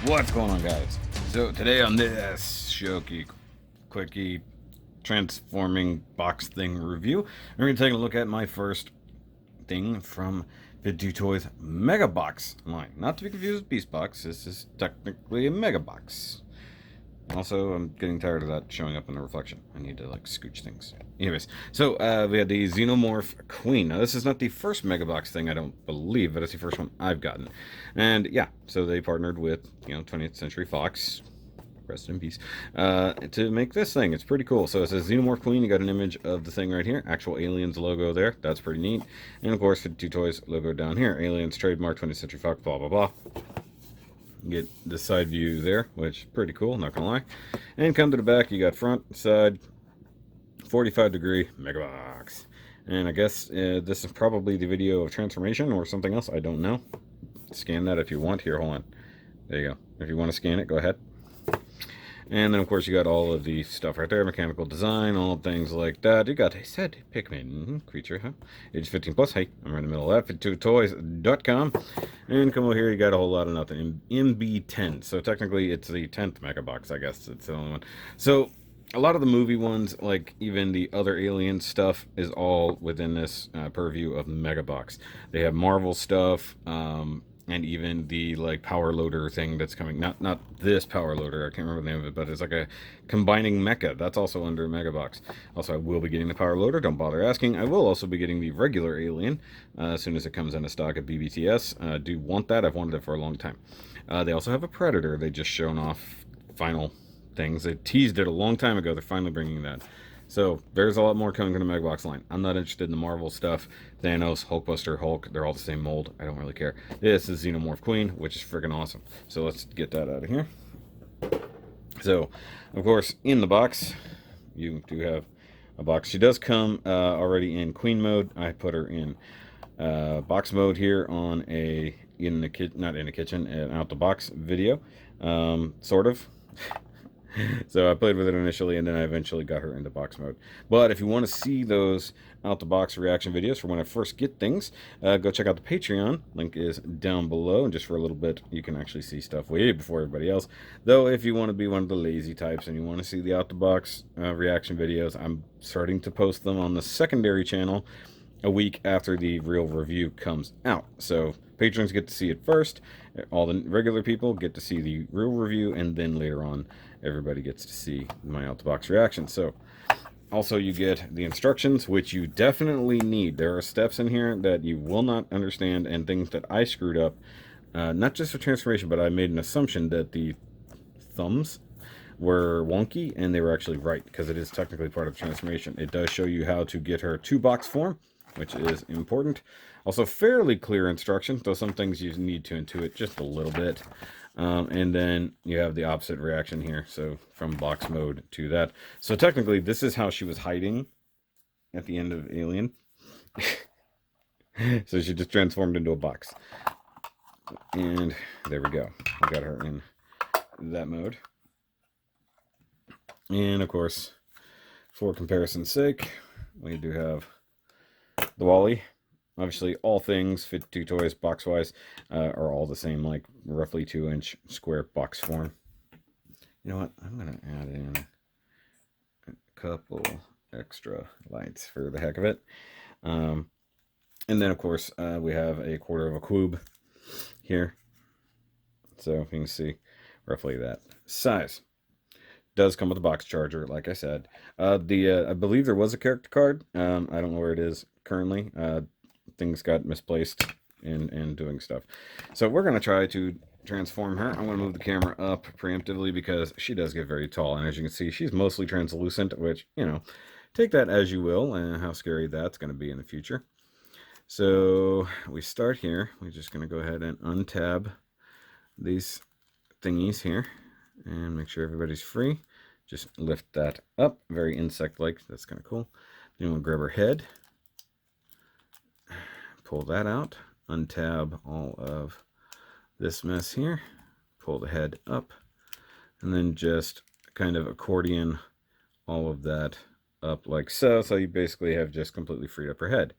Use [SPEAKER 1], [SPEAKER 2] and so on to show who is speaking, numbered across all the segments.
[SPEAKER 1] What's going on, guys? So today on this SHOKY quickie transforming box thing review, we're going to take a look at my first thing from 52 Toys MEGABOX line. Not to be confused with Beast Box, this is technically a MEGABOX. Also, I'm getting tired of that showing up in the reflection. I need to, like, scooch things. Anyways, so we had the Xenomorph Queen. Now, this is not the first Megabox thing, I don't believe, but it's the first one I've gotten. And, yeah, so they partnered with, 20th Century Fox, rest in peace, to make this thing. It's pretty cool. So it says Xenomorph Queen. You got an image of the thing right here. Actual Aliens logo there. That's pretty neat. And, of course, 52 Toys logo down here. Aliens trademark, 20th Century Fox, blah, blah, blah. Get the side view there, which is pretty cool, not gonna lie. And come to the back, you got front, side, 45-degree Megabox. And I guess this is probably the video of transformation or something else, I don't know. Scan that if you want. Here, hold on. There you go. If you want to scan it, go ahead. And then, of course, you got all of the stuff right there. Mechanical design, all things like that. You got a said Pikmin creature, huh? Age 15 plus. Hey, I'm right in the middle of that. 52toys.com. And come over here, you got a whole lot of nothing. MB10. So technically, it's the 10th Megabox, I guess. It's the only one. So a lot of the movie ones, like even the other Alien stuff, is all within this purview of Megabox. They have Marvel stuff, and even the like power loader thing that's coming. Not this power loader, I can't remember the name of it, but it's like a combining mecha. That's also under Megabox. Also, I will be getting the power loader, don't bother asking. I will also be getting the regular Alien as soon as it comes into stock at BBTS. Do want that. I've wanted it for a long time. They also have a Predator. They just shown off final things. They teased it a long time ago. They're finally bringing that. So there's a lot more coming to the Megabox line. I'm not interested in the Marvel stuff. Thanos, Hulkbuster, Hulk, they're all the same mold. I don't really care. This is Xenomorph Queen, which is freaking awesome. So let's get that out of here. So, of course, in the box, you do have a box. She does come already in Queen mode. I put her in box mode here on a, not in the kitchen, an out the box video, sort of. So I played with it initially, and then I eventually got her into box mode. But if you want to see those out-the-box reaction videos for when I first get things, go check out the Patreon. Link is down below, and just for a little bit, you can actually see stuff way before everybody else. Though, if you want to be one of the lazy types and you want to see the out-the-box reaction videos, I'm starting to post them on the secondary channel a week after the real review comes out. So patrons get to see it first, all the regular people get to see the real review, and then later on everybody gets to see my out the box reaction. So also you get the instructions, which you definitely need. There are steps in here that you will not understand and things that I screwed up, not just for transformation, but I made an assumption that the thumbs were wonky, and they were actually right, because it is technically part of transformation. It does show you how to get her to box form, which is important. Also, fairly clear instructions, though some things you need to intuit just a little bit. And then you have the opposite reaction here, so from box mode to that. So technically, this is how she was hiding at the end of Alien. So she just transformed into a box. And there we go. I got her in that mode. And, of course, for comparison's sake, we do have the Wally. Obviously, all things 52 Toys box-wise are all the same, like roughly 2-inch square box form. You know what? I'm going to add in a couple extra lights for the heck of it. And then, of course, we have a quarter of a cube here. So you can see roughly that size. Does come with a box charger, like I said. I believe there was a character card. I don't know where it is currently. Things got misplaced in doing stuff. So we're going to try to transform her. I'm going to move the camera up preemptively because she does get very tall. And as you can see, she's mostly translucent, which, take that as you will, and how scary that's going to be in the future. So we start here. We're just going to go ahead and untab these thingies here and make sure everybody's free. Just lift that up, very insect-like. That's kind of cool. Then we'll grab her head, pull that out, untab all of this mess here, pull the head up, and then just kind of accordion all of that up like so. So you basically have just completely freed up her head.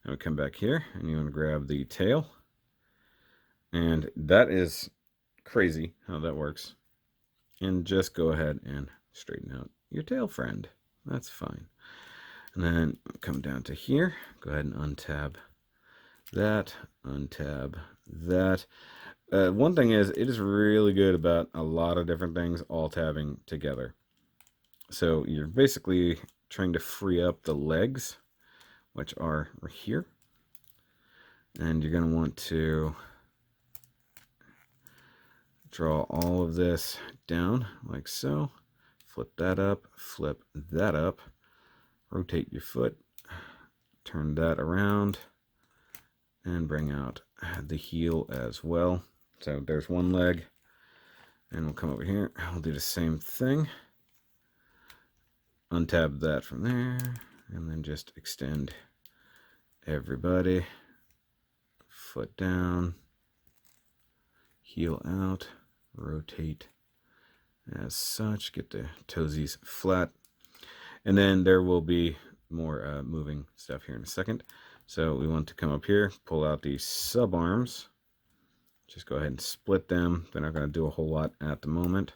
[SPEAKER 1] Now we come back here, and you want to grab the tail, and that is crazy how that works. And just go ahead and straighten out your tail friend. That's fine. And then come down to here. Go ahead and untab that, untab that. One thing is, it is really good about a lot of different things all tabbing together. So you're basically trying to free up the legs, which are right here. And you're going to want to draw all of this down like so. Flip that up, flip that up. Rotate your foot, turn that around, and bring out the heel as well. So there's one leg, and we'll come over here. We'll do the same thing. Untab that from there, and then just extend everybody. Foot down, heel out, rotate as such. Get the toesies flat. And then there will be more moving stuff here in a second. So we want to come up here, pull out these sub arms. Just go ahead and split them. They're not going to do a whole lot at the moment.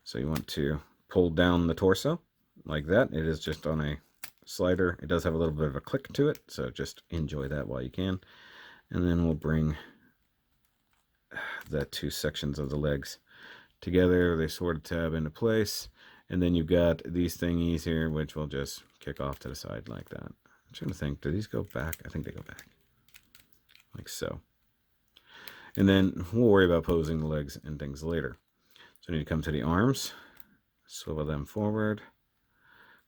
[SPEAKER 1] So you want to pull down the torso like that. It is just on a slider. It does have a little bit of a click to it, so just enjoy that while you can. And then we'll bring the two sections of the legs together. They sort of tab into place. And then you've got these thingies here, which will just kick off to the side like that. I'm trying to think, do these go back? I think they go back. Like so. And then we'll worry about posing the legs and things later. So I need to come to the arms, swivel them forward.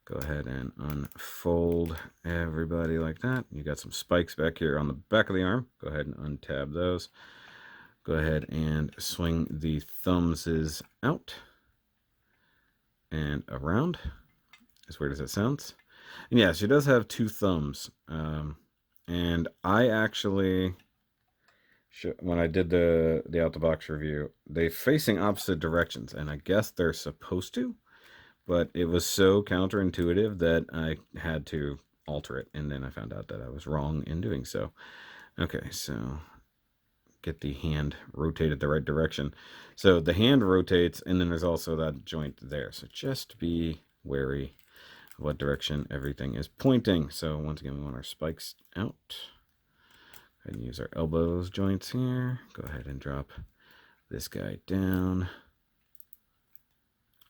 [SPEAKER 1] Go ahead and unfold everybody like that. You got some spikes back here on the back of the arm. Go ahead and untab those. Go ahead and swing the thumbs out and around, as weird as it sounds. And yeah, she does have two thumbs. And I actually, when I did the out the box review, they facing opposite directions, and I guess they're supposed to, but it was so counterintuitive that I had to alter it, and then I found out that I was wrong in doing so. Okay, so get the hand rotated the right direction. So the hand rotates, and then there's also that joint there. So just be wary of what direction everything is pointing. So once again, we want our spikes out. Go ahead and use our elbows joints here. Go ahead and drop this guy down.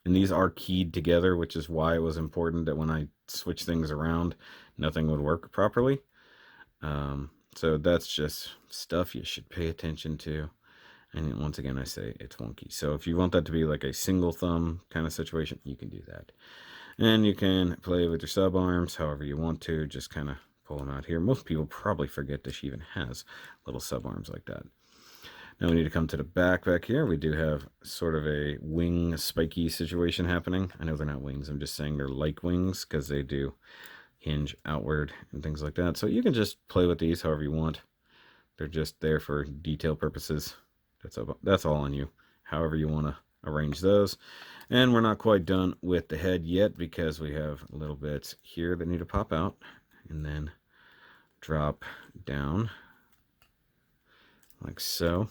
[SPEAKER 1] And these are keyed together, which is why it was important that when I switch things around, nothing would work properly. So that's just stuff you should pay attention to. And once again, I say it's wonky. So if you want that to be like a single thumb kind of situation, you can do that. And you can play with your sub arms however you want to. Just kind of pull them out here. Most people probably forget that she even has little sub arms like that. Now we need to come to the back here. We do have sort of a wing spiky situation happening. I know they're not wings. I'm just saying they're like wings because they do hinge outward and things like that. So you can just play with these however you want. They're just there for detail purposes. That's all on you, however you want to arrange those. And we're not quite done with the head yet because we have little bits here that need to pop out and then drop down like so.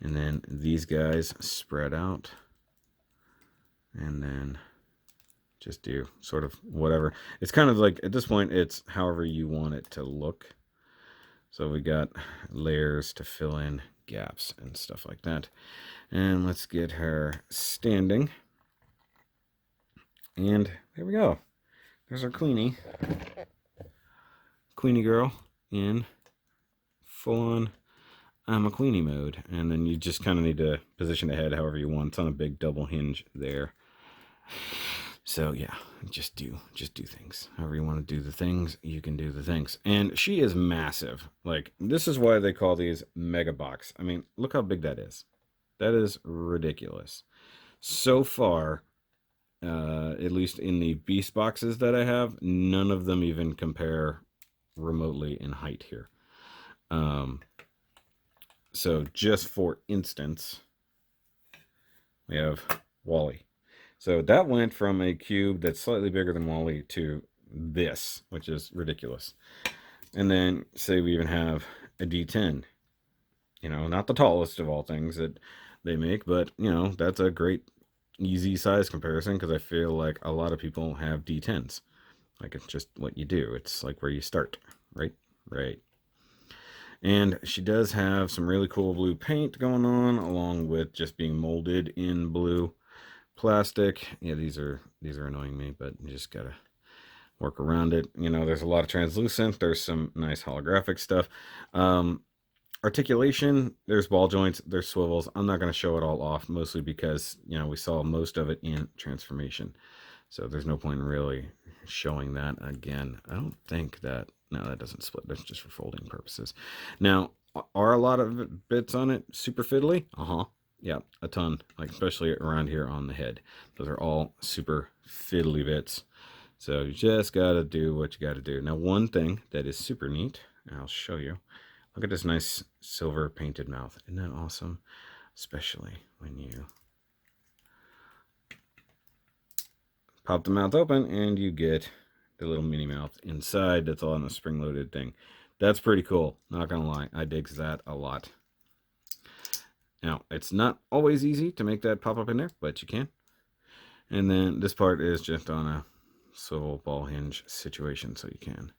[SPEAKER 1] And then these guys spread out and then just do sort of whatever. It's kind of like, at this point, it's however you want it to look. So we got layers to fill in gaps and stuff like that. And let's get her standing. And there we go. There's our Queenie. Queenie girl in full-on I'm a Queenie mode. And then you just kind of need to position the head however you want. It's on a big double hinge there. So yeah, just do things. However you want to do the things, you can do the things. And she is massive. Like, this is why they call these MEGABOX. I mean, look how big that is. That is ridiculous. So far, at least in the beast boxes that I have, none of them even compare remotely in height here. So just for instance, we have Wally. So that went from a cube that's slightly bigger than Wally to this, which is ridiculous. And then say we even have a D10. You know, not the tallest of all things that they make, but, you know, that's a great easy size comparison because I feel like a lot of people have D10s. Like, it's just what you do. It's like where you start, right? Right. And she does have some really cool blue paint going on, along with just being molded in blue plastic. Yeah, these are annoying me, but you just gotta work around it. You know, there's a lot of translucent. There's some nice holographic stuff. Articulation, there's ball joints, there's swivels. I'm not going to show it all off, mostly because, you know, we saw most of it in transformation. So there's no point in really showing that again. I don't think that, no, that doesn't split. That's just for folding purposes. Now, are a lot of bits on it super fiddly? Yeah, a ton, like especially around here on the head. Those are all super fiddly bits. So you just got to do what you got to do. Now, one thing that is super neat, and I'll show you. Look at this nice silver painted mouth. Isn't that awesome? Especially when you pop the mouth open and you get the little mini mouth inside that's all on the spring-loaded thing. That's pretty cool. Not gonna lie, I dig that a lot. Now, it's not always easy to make that pop up in there, but you can. And then this part is just on a swivel ball hinge situation, so you can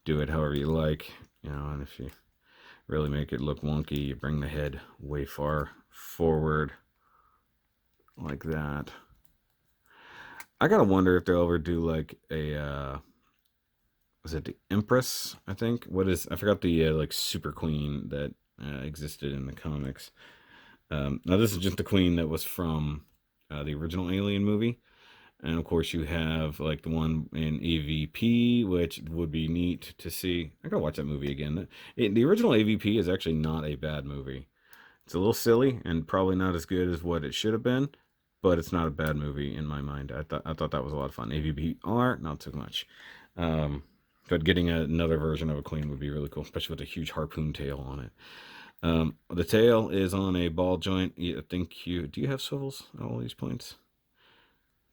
[SPEAKER 1] do it however you like. You know, and if you really make it look wonky, you bring the head way far forward like that. I gotta wonder if they'll ever do like a was it the Empress? I think. I forgot the like super queen that existed in the comics. Now this is just the queen that was from the original Alien movie. And of course, you have like the one in AVP, which would be neat to see. I gotta watch that movie again. The original AVP is actually not a bad movie. It's a little silly and probably not as good as what it should have been, but it's not a bad movie in my mind. I thought that was a lot of fun. AVPR, not so much. But getting another version of a queen would be really cool, especially with a huge harpoon tail on it. The tail is on a ball joint. I think do you have swivels at all these points?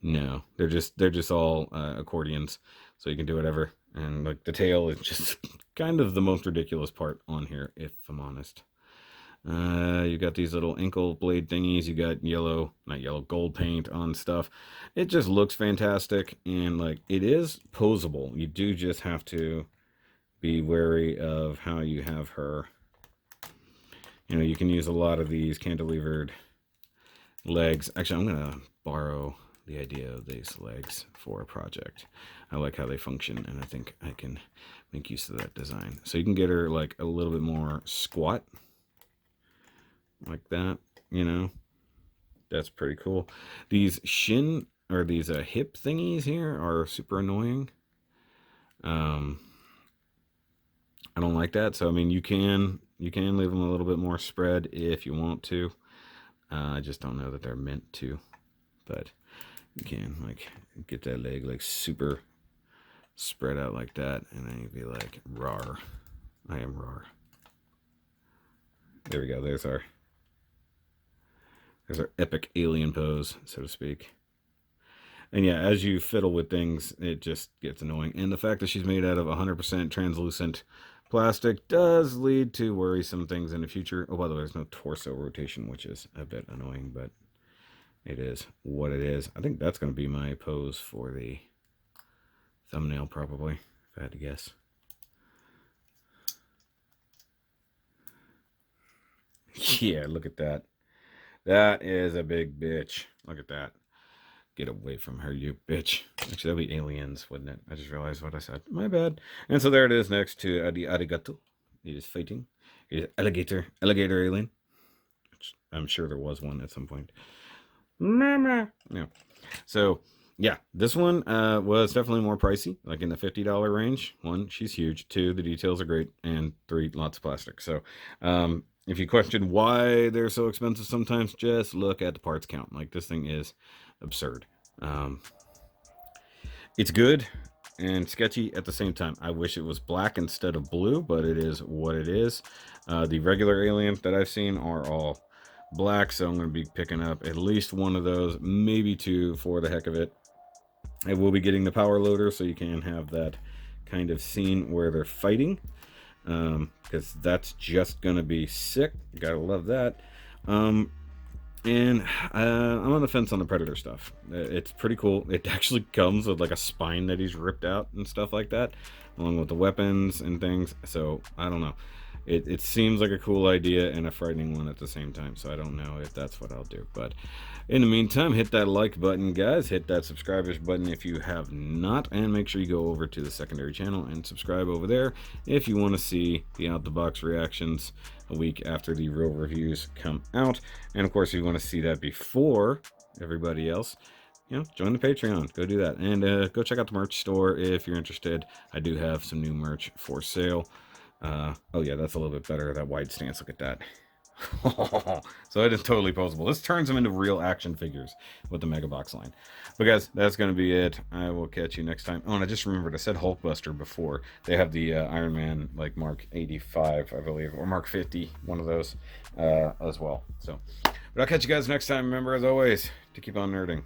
[SPEAKER 1] No, they're just all accordions, so you can do whatever. And like the tail is just kind of the most ridiculous part on here, if I'm honest. You got these little ankle blade thingies. You got gold paint on stuff. It just looks fantastic, and like it is posable. You do just have to be wary of how you have her. You know, you can use a lot of these cantilevered legs. Actually, I'm gonna borrow the idea of these legs for a project. I like how they function, and I think I can make use of that design. So you can get her like a little bit more squat, like that, you know. That's pretty cool. These shin or these hip thingies here are super annoying. I don't like that. So I mean, you can leave them a little bit more spread if you want to. I just don't know that they're meant to, but you can like get that leg like super spread out like that, and then you'd be like, rawr, I am rawr. There we go. There's our epic alien pose, so to speak. And yeah, as you fiddle with things, it just gets annoying. And the fact that she's made out of 100% translucent plastic does lead to worrisome things in the future. Oh, by the way, there's no torso rotation, which is a bit annoying, but it is what it is. I think that's going to be my pose for the thumbnail, probably, if I had to guess. Yeah, look at that. That is a big bitch. Look at that. Get away from her, you bitch. Actually, that'd be aliens, wouldn't it? I just realized what I said. My bad. And so there it is next to the arigato. It is fighting. It is alligator alien. Which I'm sure there was one at some point. Mama. Yeah. So, yeah, this one was definitely more pricey, like in the $50 range. One, she's huge. Two, the details are great. And three, lots of plastic. So, if you question why they're so expensive sometimes, just look at the parts count. Like, this thing is absurd. It's good and sketchy at the same time. I wish it was black instead of blue, but it is what it is. The regular aliens that I've seen are all black, so I'm going to be picking up at least one of those, maybe two for the heck of it. I will be getting the power loader, so you can have that kind of scene where they're fighting. because that's just gonna be sick. Gotta love that. And I'm on the fence on the Predator stuff. It's pretty cool. It actually comes with like a spine that he's ripped out and stuff like that, along with the weapons and things. So I don't know. It seems like a cool idea and a frightening one at the same time. So I don't know if that's what I'll do. But in the meantime, hit that like button, guys. Hit that subscribers button if you have not. And make sure you go over to the secondary channel and subscribe over there if you want to see the out-the-box reactions a week after the real reviews come out. And of course, if you want to see that before everybody else, you know, join the Patreon. Go do that. And go check out the merch store if you're interested. I do have some new merch for sale. Oh yeah, that's a little bit better, that wide stance. Look at that. So it is totally posable. This turns them into real action figures with the Megabox line. But guys, that's going to be it. I will catch you next time. Oh, and I just remembered I said Hulkbuster before. They have the Iron Man, like Mark 85, I believe, or Mark 50, one of those as well. So, but I'll catch you guys next time. Remember, as always, to keep on nerding.